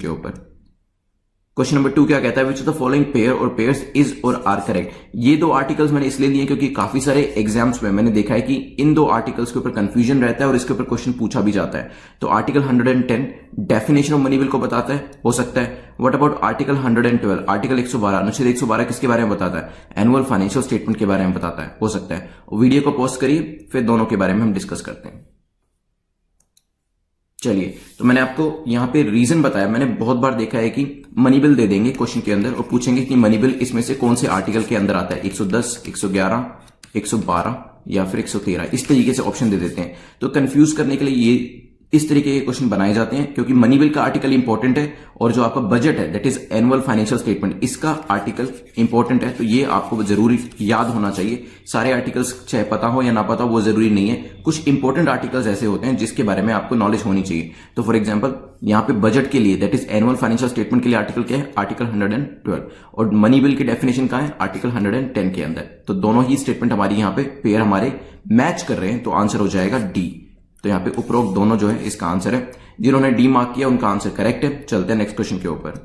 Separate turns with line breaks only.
के ऊपर। Question number 2 क्या कहता है, which of the following pair और पेयर्स इज और आर करेक्ट। ये दो आर्टिकल्स मैंने इसलिए लिए क्योंकि काफी सारे एग्जाम्स में मैंने देखा है कि इन दो आर्टिकल्स के ऊपर कंफ्यूजन रहता है और इसके ऊपर क्वेश्चन पूछा भी जाता है। तो article 110 definition of money bill को बताता है, हो सकता है। व्हाट अबाउट आर्टिकल 112, आर्टिकल 112 अनुच्छेद 112 किसके बारे में बताता है, एनुअल फाइनेंशियल स्टेटमेंट के बारे में बताता है, हो सकता है। वीडियो को पॉज करिए, फिर दोनों के बारे में हम डिस्कस करते हैं। चलिए, तो मैंने आपको यहां पे रीजन बताया। मैंने बहुत बार देखा है कि मनी बिल दे देंगे क्वेश्चन के अंदर और पूछेंगे कि मनी बिल इसमें से कौन से आर्टिकल के अंदर आता है, 110, 111, 112 या फिर 113, इस तरीके से ऑप्शन दे देते हैं। तो कंफ्यूज करने के लिए ये इस तरीके के क्वेश्चन बनाए जाते हैं, क्योंकि मनी बिल का आर्टिकल इंपॉर्टेंट है और जो आपका बजट है that is annual financial statement, इसका आर्टिकल इंपॉर्टेंट है। तो ये आपको जरूरी याद होना चाहिए। सारे आर्टिकल्स चाहे पता हो या ना पता हो वो जरूरी नहीं है। कुछ इंपॉर्टेंट आर्टिकल्स ऐसे होते हैं जिसके बारे में आपको नॉलेज होनी चाहिए। तो फॉर एग्जाम्पल यहाँ पे बजट के लिए that is annual financial statement के लिए आर्टिकल क्या है, आर्टिकल 112, और मनी बिल की डेफिनेशन कहाँ है, आर्टिकल 110 के अंदर। तो दोनों ही स्टेटमेंट हमारी यहाँ पे पेयर हमारे मैच कर रहे हैं, तो आंसर हो जाएगा डी। तो यहाँ पे उपरोक्त दोनों जो है इसका आंसर है। जिन्होंने डी मार्क किया उनका आंसर करेक्ट है। चलते हैं नेक्स्ट क्वेश्चन के ऊपर।